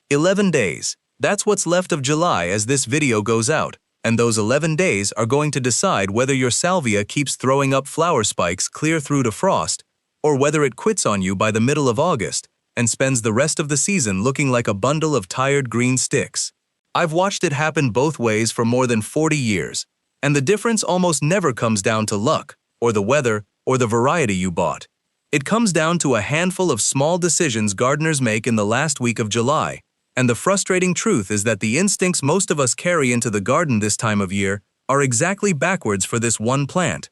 11 days. That's what's left of July as this video goes out, and those 11 days are going to decide whether your salvia keeps throwing up flower spikes clear through to frost, or whether it quits on you by the middle of August and spends the rest of the season looking like a bundle of tired green sticks. I've watched it happen both ways for more than 40 years, and the difference almost never comes down to luck, or the weather, or the variety you bought. It comes down to a handful of small decisions gardeners make in the last week of July, and the frustrating truth is that the instincts most of us carry into the garden this time of year are exactly backwards for this one plant.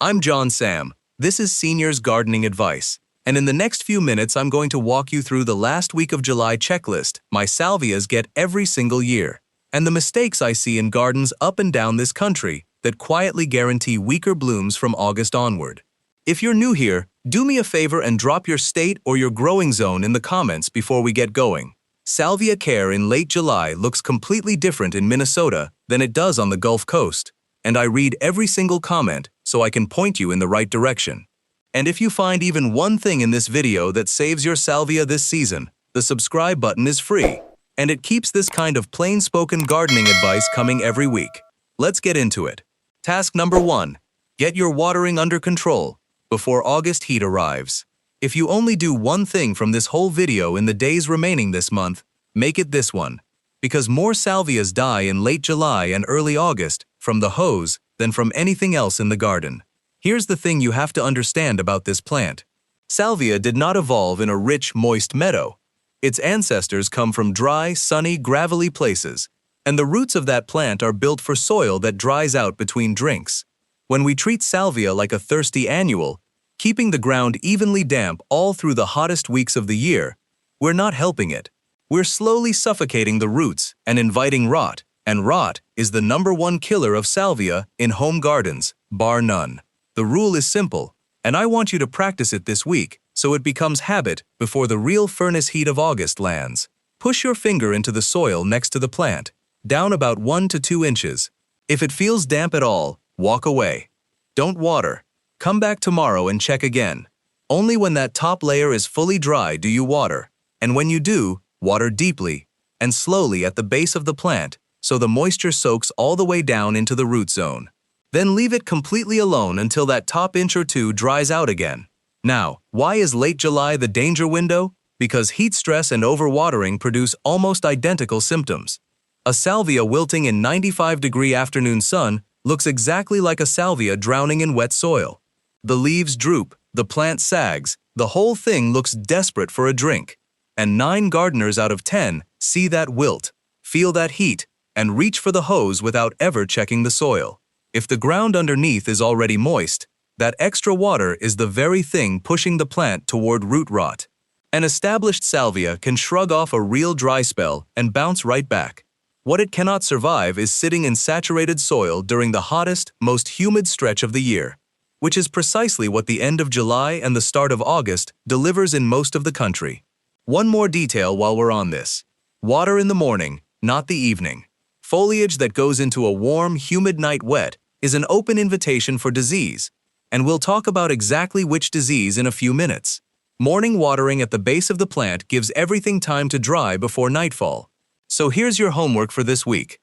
I'm John Sam. This is Seniors Gardening Advice, and in the next few minutes I'm going to walk you through the last week of July checklist my salvias get every single year, and the mistakes I see in gardens up and down this country that quietly guarantee weaker blooms from August onward. If you're new here, do me a favor and drop your state or your growing zone in the comments before we get going. Salvia care in late July looks completely different in Minnesota than it does on the Gulf Coast, and I read every single comment so I can point you in the right direction. And if you find even one thing in this video that saves your salvia this season, the subscribe button is free, and it keeps this kind of plain-spoken gardening advice coming every week. Let's get into it. Task number 1. Get your watering under control before August heat arrives. If you only do one thing from this whole video in the days remaining this month, make it this one, because more salvias die in late July and early August from the hose than from anything else in the garden. Here's the thing you have to understand about this plant. Salvia did not evolve in a rich, moist meadow. Its ancestors come from dry, sunny, gravelly places, and the roots of that plant are built for soil that dries out between drinks. When we treat salvia like a thirsty annual, keeping the ground evenly damp all through the hottest weeks of the year, we're not helping it. We're slowly suffocating the roots and inviting rot, and rot is the #1 killer of salvia in home gardens, bar none. The rule is simple, and I want you to practice it this week so it becomes habit before the real furnace heat of August lands. Push your finger into the soil next to the plant, down about 1 to 2 inches. If it feels damp at all, walk away. Don't water. Come back tomorrow and check again. Only when that top layer is fully dry do you water, and when you do, water deeply and slowly at the base of the plant so the moisture soaks all the way down into the root zone. Then leave it completely alone until that top inch or two dries out again. Now, why is late July the danger window? Because heat stress and overwatering produce almost identical symptoms. A salvia wilting in 95-degree afternoon sun looks exactly like a salvia drowning in wet soil. The leaves droop, the plant sags, the whole thing looks desperate for a drink. And 9 gardeners out of 10 see that wilt, feel that heat, and reach for the hose without ever checking the soil. If the ground underneath is already moist, that extra water is the very thing pushing the plant toward root rot. An established salvia can shrug off a real dry spell and bounce right back. What it cannot survive is sitting in saturated soil during the hottest, most humid stretch of the year, which is precisely what the end of July and the start of August delivers in most of the country. One more detail while we're on this. Water in the morning, not the evening. Foliage that goes into a warm, humid night wet is an open invitation for disease, and we'll talk about exactly which disease in a few minutes. Morning watering at the base of the plant gives everything time to dry before nightfall. So here's your homework for this week.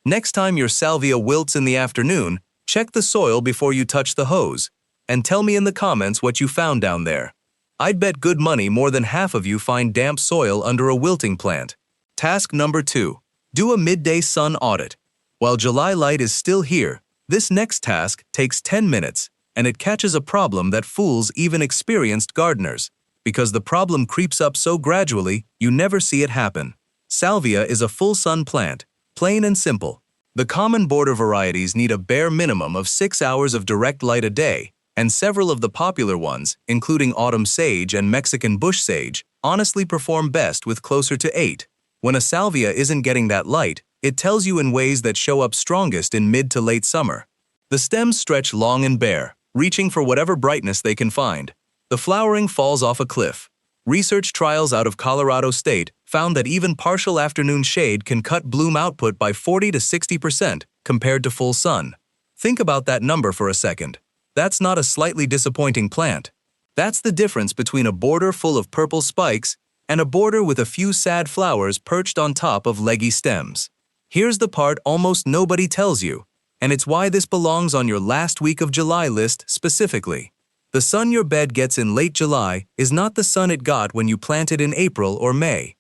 Next time your salvia wilts in the afternoon, check the soil before you touch the hose, and tell me in the comments what you found down there. I'd bet good money more than half of you find damp soil under a wilting plant. Task number 2. Do a midday sun audit. While July light is still here, this next task takes 10 minutes, and it catches a problem that fools even experienced gardeners, because the problem creeps up so gradually you never see it happen. Salvia is a full-sun plant, plain and simple. The common border varieties need a bare minimum of 6 hours of direct light a day, and several of the popular ones, including autumn sage and Mexican bush sage, honestly perform best with closer to 8. When a salvia isn't getting that light, it tells you in ways that show up strongest in mid to late summer. The stems stretch long and bare, reaching for whatever brightness they can find. The flowering falls off a cliff. Research trials out of Colorado State found that even partial afternoon shade can cut bloom output by 40 to 60% compared to full sun. Think about that number for a second. That's not a slightly disappointing plant. That's the difference between a border full of purple spikes and a border with a few sad flowers perched on top of leggy stems. Here's the part almost nobody tells you, and it's why this belongs on your last week of July list specifically. The sun your bed gets in late July is not the sun it got when you planted in April or May.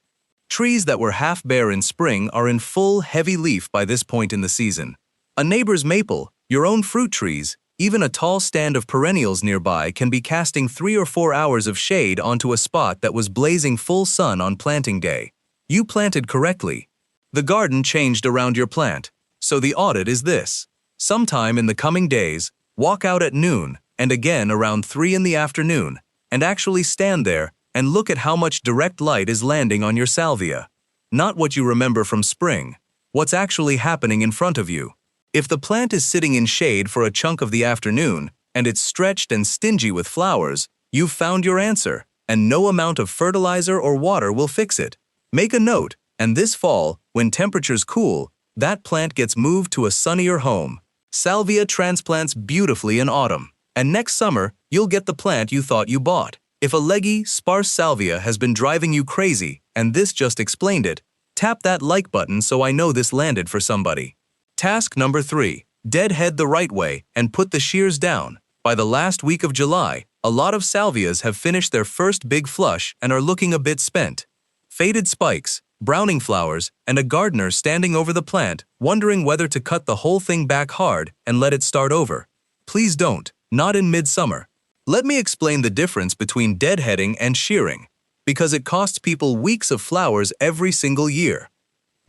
Trees that were half bare in spring are in full, heavy leaf by this point in the season. A neighbor's maple, your own fruit trees, even a tall stand of perennials nearby can be casting 3 or 4 hours of shade onto a spot that was blazing full sun on planting day. You planted correctly. The garden changed around your plant, so the audit is this. Sometime in the coming days, walk out at noon and again around 3 in the afternoon and actually stand there and look at how much direct light is landing on your salvia. Not what you remember from spring, what's actually happening in front of you. If the plant is sitting in shade for a chunk of the afternoon and it's stretched and stingy with flowers, you've found your answer, and no amount of fertilizer or water will fix it. Make a note, and this fall, when temperatures cool, that plant gets moved to a sunnier home. Salvia transplants beautifully in autumn, and next summer, you'll get the plant you thought you bought. If a leggy, sparse salvia has been driving you crazy, and this just explained it, tap that like button so I know this landed for somebody. Task number 3. Deadhead the right way and put the shears down. By the last week of July, a lot of salvias have finished their first big flush and are looking a bit spent. Faded spikes, browning flowers, and a gardener standing over the plant, wondering whether to cut the whole thing back hard and let it start over. Please don't, not in midsummer. Let me explain the difference between deadheading and shearing, because it costs people weeks of flowers every single year.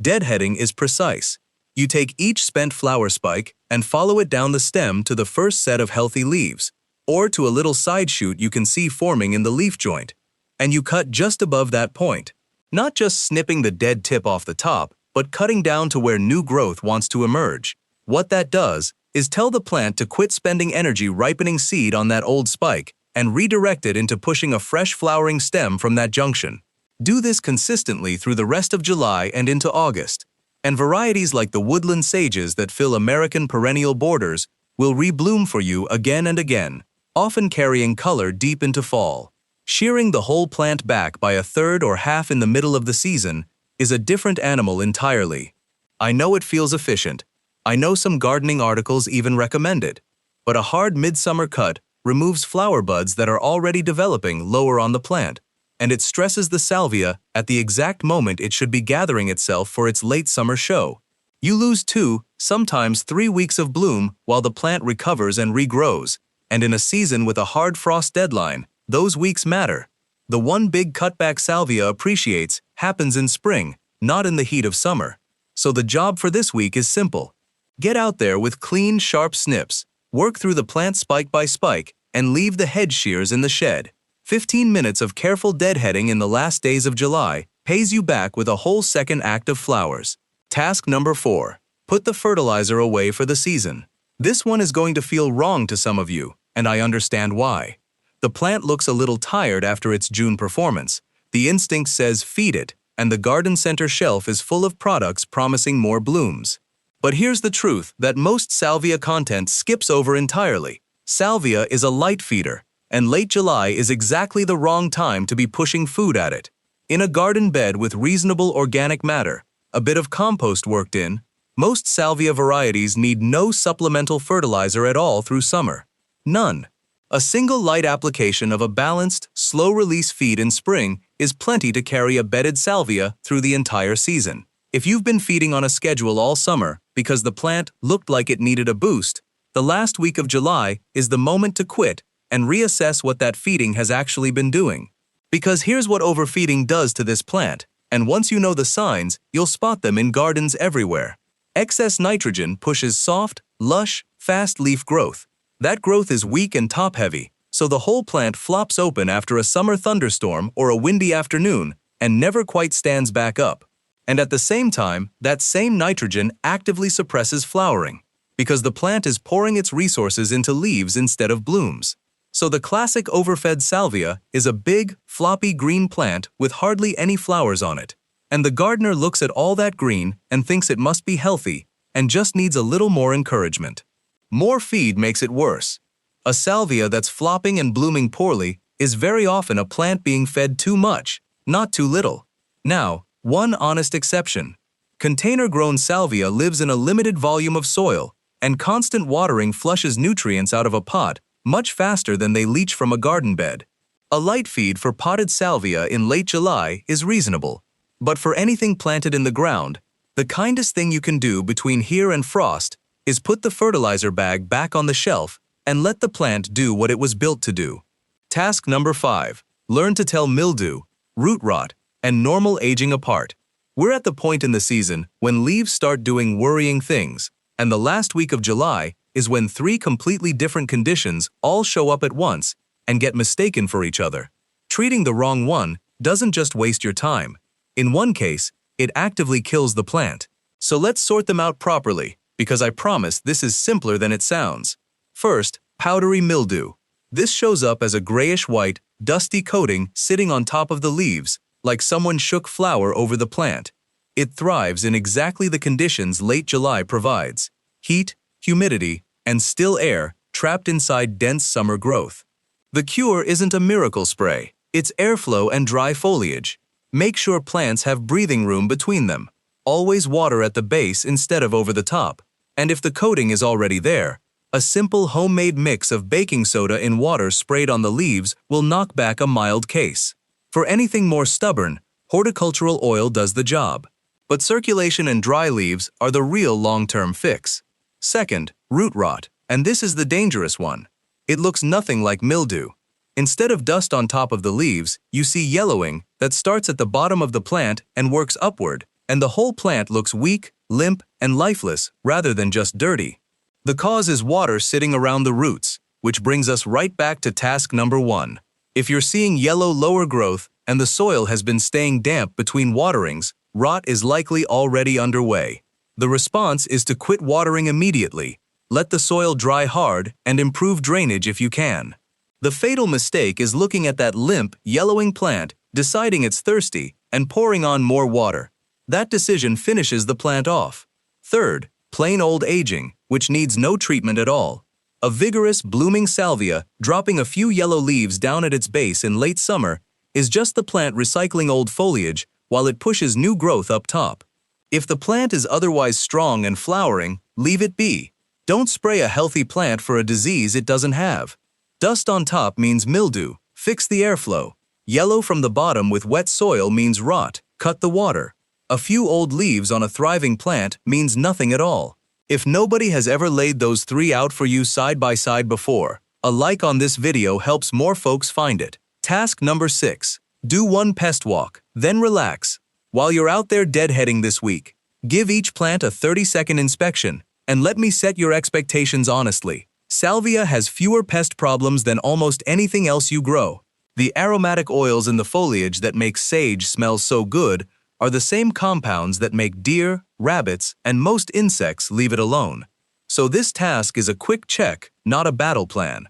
Deadheading is precise. You take each spent flower spike and follow it down the stem to the first set of healthy leaves, or to a little side shoot you can see forming in the leaf joint, and you cut just above that point. Not just snipping the dead tip off the top, but cutting down to where new growth wants to emerge. What that does is tell the plant to quit spending energy ripening seed on that old spike and redirect it into pushing a fresh flowering stem from that junction. Do this consistently through the rest of July and into August, and varieties like the woodland sages that fill American perennial borders will rebloom for you again and again, often carrying color deep into fall. Shearing the whole plant back by a third or half in the middle of the season is a different animal entirely. I know it feels efficient. I know some gardening articles even recommend it, but a hard midsummer cut removes flower buds that are already developing lower on the plant, and it stresses the salvia at the exact moment it should be gathering itself for its late summer show. You lose 2, sometimes 3 weeks of bloom while the plant recovers and regrows, and in a season with a hard frost deadline, those weeks matter. The one big cutback salvia appreciates happens in spring, not in the heat of summer. So the job for this week is simple. Get out there with clean, sharp snips, work through the plant spike by spike, and leave the head shears in the shed. 15 minutes of careful deadheading in the last days of July pays you back with a whole second act of flowers. Task number 4. Put the fertilizer away for the season. This one is going to feel wrong to some of you, and I understand why. The plant looks a little tired after its June performance. The instinct says feed it, and the garden center shelf is full of products promising more blooms. But here's the truth that most salvia content skips over entirely. Salvia is a light feeder, and late July is exactly the wrong time to be pushing food at it. In a garden bed with reasonable organic matter, a bit of compost worked in, most salvia varieties need no supplemental fertilizer at all through summer. None. A single light application of a balanced, slow-release feed in spring is plenty to carry a bedded salvia through the entire season. If you've been feeding on a schedule all summer because the plant looked like it needed a boost, the last week of July is the moment to quit and reassess what that feeding has actually been doing. Because here's what overfeeding does to this plant, and once you know the signs, you'll spot them in gardens everywhere. Excess nitrogen pushes soft, lush, fast leaf growth. That growth is weak and top-heavy, so the whole plant flops open after a summer thunderstorm or a windy afternoon and never quite stands back up. And at the same time, that same nitrogen actively suppresses flowering, because the plant is pouring its resources into leaves instead of blooms. So the classic overfed salvia is a big, floppy green plant with hardly any flowers on it. And the gardener looks at all that green and thinks it must be healthy and just needs a little more encouragement. More feed makes it worse. A salvia that's flopping and blooming poorly is very often a plant being fed too much, not too little. Now, one honest exception. Container-grown salvia lives in a limited volume of soil, and constant watering flushes nutrients out of a pot much faster than they leach from a garden bed. A light feed for potted salvia in late July is reasonable, but for anything planted in the ground, the kindest thing you can do between here and frost is put the fertilizer bag back on the shelf and let the plant do what it was built to do. Task number 5. Learn to tell mildew, root rot, and normal aging apart. We're at the point in the season when leaves start doing worrying things, and the last week of July is when 3 completely different conditions all show up at once and get mistaken for each other. Treating the wrong one doesn't just waste your time. In one case, it actively kills the plant. So let's sort them out properly, because I promise this is simpler than it sounds. First, powdery mildew. This shows up as a grayish-white, dusty coating sitting on top of the leaves, like someone shook flour over the plant. It thrives in exactly the conditions late July provides: heat, humidity, and still air trapped inside dense summer growth. The cure isn't a miracle spray, it's airflow and dry foliage. Make sure plants have breathing room between them. Always water at the base instead of over the top. And if the coating is already there, a simple homemade mix of baking soda in water sprayed on the leaves will knock back a mild case. For anything more stubborn, horticultural oil does the job. But circulation and dry leaves are the real long-term fix. Second, root rot, and this is the dangerous one. It looks nothing like mildew. Instead of dust on top of the leaves, you see yellowing that starts at the bottom of the plant and works upward, and the whole plant looks weak, limp, and lifeless rather than just dirty. The cause is water sitting around the roots, which brings us right back to task number 1. If you're seeing yellow lower growth and the soil has been staying damp between waterings, rot is likely already underway. The response is to quit watering immediately, let the soil dry hard, and improve drainage if you can. The fatal mistake is looking at that limp, yellowing plant, deciding it's thirsty, and pouring on more water. That decision finishes the plant off. Third, plain old aging, which needs no treatment at all. A vigorous, blooming salvia, dropping a few yellow leaves down at its base in late summer, is just the plant recycling old foliage while it pushes new growth up top. If the plant is otherwise strong and flowering, leave it be. Don't spray a healthy plant for a disease it doesn't have. Dust on top means mildew, fix the airflow. Yellow from the bottom with wet soil means rot, cut the water. A few old leaves on a thriving plant means nothing at all. If nobody has ever laid those 3 out for you side by side before, a like on this video helps more folks find it. Task number 6. Do one pest walk, then relax. While you're out there deadheading this week, give each plant a 30-second inspection, and let me set your expectations honestly. Salvia has fewer pest problems than almost anything else you grow. The aromatic oils in the foliage that make sage smell so good are the same compounds that make deer, rabbits, and most insects leave it alone. So this task is a quick check, not a battle plan.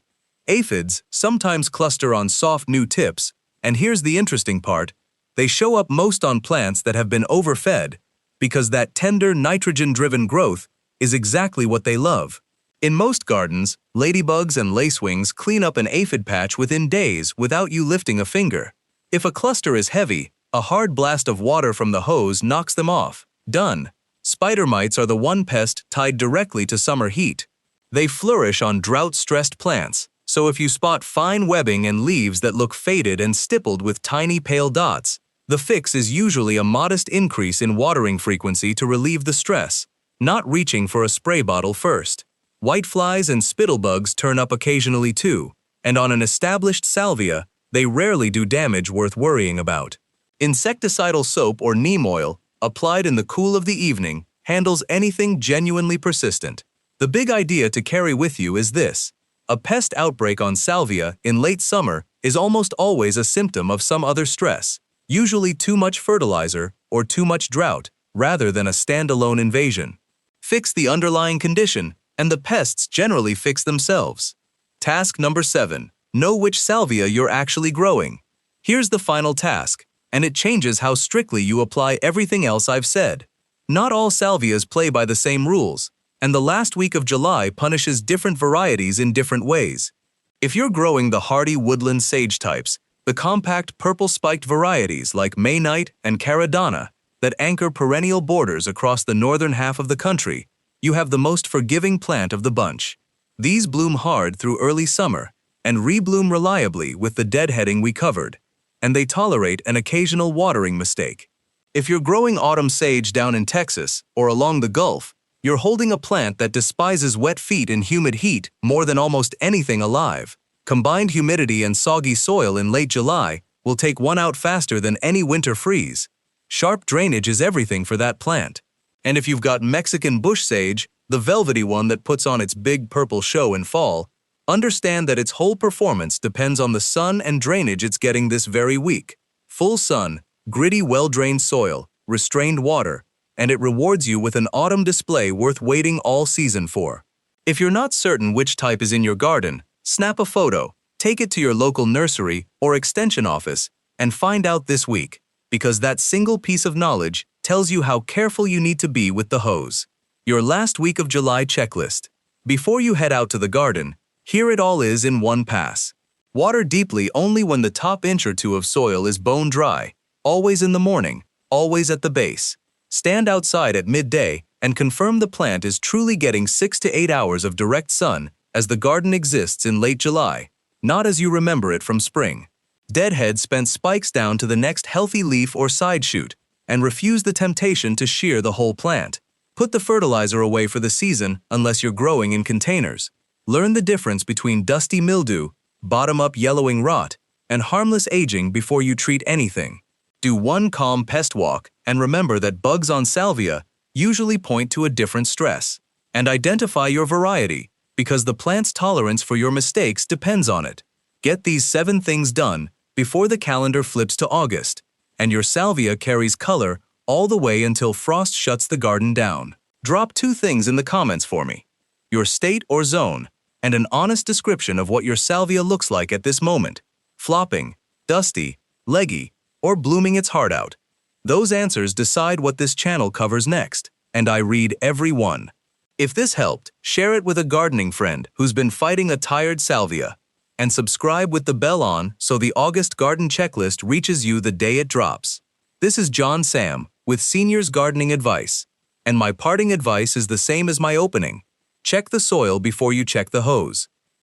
Aphids sometimes cluster on soft new tips, and here's the interesting part: they show up most on plants that have been overfed, because that tender, nitrogen-driven growth is exactly what they love. In most gardens, ladybugs and lacewings clean up an aphid patch within days without you lifting a finger. If a cluster is heavy, a hard blast of water from the hose knocks them off. Done. Spider mites are the one pest tied directly to summer heat. They flourish on drought-stressed plants, so if you spot fine webbing and leaves that look faded and stippled with tiny pale dots, the fix is usually a modest increase in watering frequency to relieve the stress, not reaching for a spray bottle first. Whiteflies and spittlebugs turn up occasionally too, and on an established salvia, they rarely do damage worth worrying about. Insecticidal soap or neem oil, applied in the cool of the evening, handles anything genuinely persistent. The big idea to carry with you is this: a pest outbreak on salvia in late summer is almost always a symptom of some other stress, usually too much fertilizer or too much drought, rather than a standalone invasion. Fix the underlying condition, and the pests generally fix themselves. Task number 7. Know which salvia you're actually growing. Here's the final task, and it changes how strictly you apply everything else I've said. Not all salvias play by the same rules, and the last week of July punishes different varieties in different ways. If you're growing the hardy woodland sage types, The compact purple-spiked varieties like Maynite and Caradonna that anchor perennial borders across the northern half of the country, you have the most forgiving plant of the bunch. These bloom hard through early summer and rebloom reliably with the deadheading we covered, and they tolerate an occasional watering mistake. If you're growing autumn sage down in Texas or along the Gulf, you're holding a plant that despises wet feet and humid heat more than almost anything alive. Combined humidity and soggy soil in late July will take one out faster than any winter freeze. Sharp drainage is everything for that plant. And if you've got Mexican bush sage, the velvety one that puts on its big purple show in fall, understand that its whole performance depends on the sun and drainage it's getting this very week. Full sun, gritty, well-drained soil, restrained water, and it rewards you with an autumn display worth waiting all season for. If you're not certain which type is in your garden, snap a photo, take it to your local nursery or extension office, and find out this week, because that single piece of knowledge tells you how careful you need to be with the hose. Your last week of July checklist. Before you head out to the garden, here it all is in one pass. Water deeply only when the top inch or two of soil is bone dry, always in the morning, always at the base. Stand outside at midday and confirm the plant is truly getting 6 to 8 hours of direct sun as the garden exists in late July, not as you remember it from spring. Deadhead spent spikes down to the next healthy leaf or side shoot and refuse the temptation to shear the whole plant. Put the fertilizer away for the season unless you're growing in containers. Learn the difference between dusty mildew, bottom-up yellowing rot, and harmless aging before you treat anything. Do one calm pest walk and remember that bugs on salvia usually point to a different stress. And identify your variety, because the plant's tolerance for your mistakes depends on it. Get these 7 things done before the calendar flips to August, and your salvia carries color all the way until frost shuts the garden down. Drop 2 things in the comments for me: your state or zone, and an honest description of what your salvia looks like at this moment: flopping, dusty, leggy, or blooming its heart out. Those answers decide what this channel covers next, and I read every one. If this helped, share it with a gardening friend who's been fighting a tired salvia, and subscribe with the bell on so the August garden checklist reaches you the day it drops. This is John Sam with Seniors Gardening Advice, and my parting advice is the same as my opening: check the soil before you check the hose.